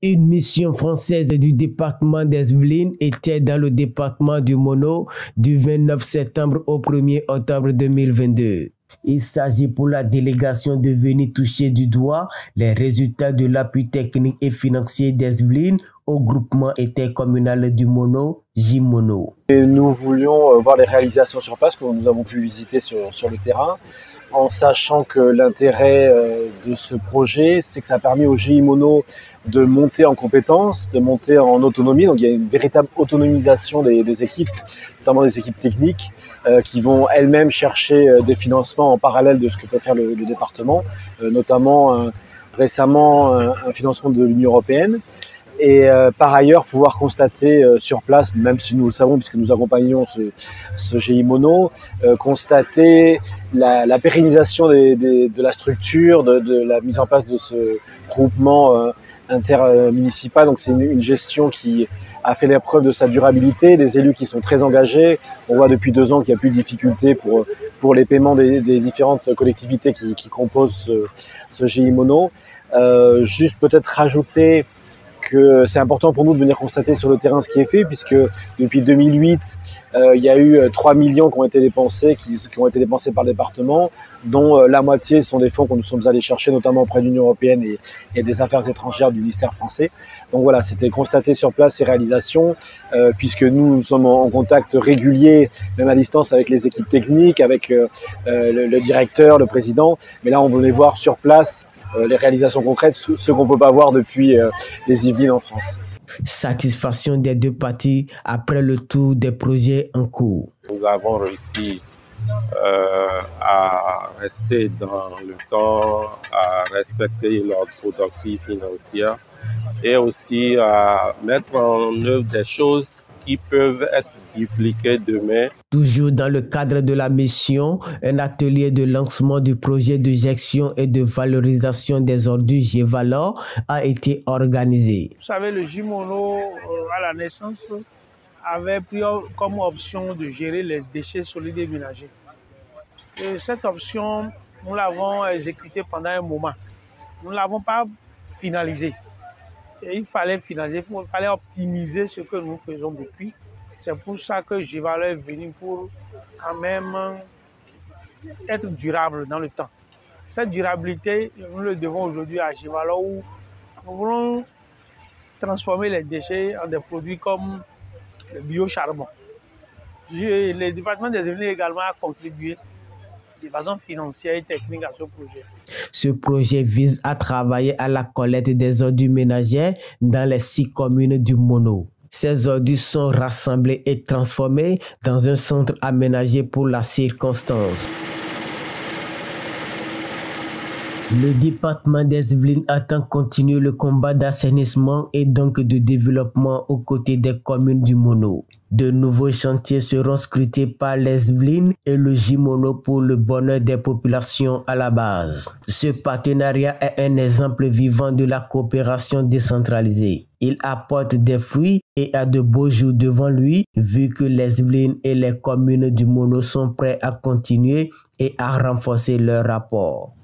Une mission française du département des Yvelines était dans le département du Mono du 29 septembre au 1er octobre 2022. Il s'agit pour la délégation de venir toucher du doigt les résultats de l'appui technique et financier des Yvelines au groupement intercommunal du Mono, J-Mono. Nous voulions voir les réalisations sur place que nous avons pu visiter sur le terrain, en sachant que l'intérêt de ce projet, c'est que ça a permis au GI Mono de monter en compétences, de monter en autonomie. Donc il y a une véritable autonomisation des équipes, notamment des équipes techniques, qui vont elles-mêmes chercher des financements en parallèle de ce que peut faire le département, notamment récemment un financement de l'Union européenne. Et par ailleurs, pouvoir constater sur place, même si nous le savons puisque nous accompagnons ce GI Mono, constater la pérennisation de la structure, de la mise en place de ce groupement intermunicipal. Donc c'est une gestion qui a fait l'épreuve de sa durabilité, des élus qui sont très engagés. On voit depuis 2 ans qu'il n'y a plus de difficultés pour les paiements des différentes collectivités qui composent ce GI Mono. Juste peut-être rajouter que c'est important pour nous de venir constater sur le terrain ce qui est fait, puisque depuis 2008, il y a eu 3 millions qui ont été dépensés, par le département, dont la moitié sont des fonds que nous sommes allés chercher, notamment auprès de l'Union européenne et des affaires étrangères du ministère français. Donc voilà, c'était constater sur place ces réalisations, puisque nous sommes en contact régulier, même à distance, avec les équipes techniques, avec le directeur, le président. Mais là, on venait voir sur place les réalisations concrètes, ce qu'on ne peut pas voir depuis les Yvelines en France. Satisfaction des deux parties après le tour des projets en cours. Nous avons réussi à rester dans le temps, à respecter l'orthodoxie financière et aussi à mettre en œuvre des choses qui peuvent être dupliquées demain. Toujours dans le cadre de la mission, un atelier de lancement du projet de gestion et de valorisation des ordures G-Valor a été organisé. Vous savez, le J-Mono, à la naissance, avait pris comme option de gérer les déchets solides et ménagers. Et cette option, nous l'avons exécutée pendant un moment. Nous ne l'avons pas finalisée. Et il fallait finaliser, il fallait optimiser ce que nous faisons depuis. C'est pour ça que G-Valor est venu pour quand même être durable dans le temps. Cette durabilité, nous le devons aujourd'hui à G-Valor où nous voulons transformer les déchets en des produits comme le biocharbon. Le département des Yvelines également a contribué de façon financière et technique à ce projet. Ce projet vise à travailler à la collecte des ordures ménagères dans les 6 communes du Mono. Ces ordures sont rassemblées et transformées dans un centre aménagé pour la circonstance. Le département des Yvelines attend continuer le combat d'assainissement et donc de développement aux côtés des communes du Mono. De nouveaux chantiers seront scrutés par les Yvelines et le J-Mono pour le bonheur des populations à la base. Ce partenariat est un exemple vivant de la coopération décentralisée. Il apporte des fruits et a de beaux jours devant lui, vu que les Yvelines et les communes du Mono sont prêts à continuer et à renforcer leur rapport.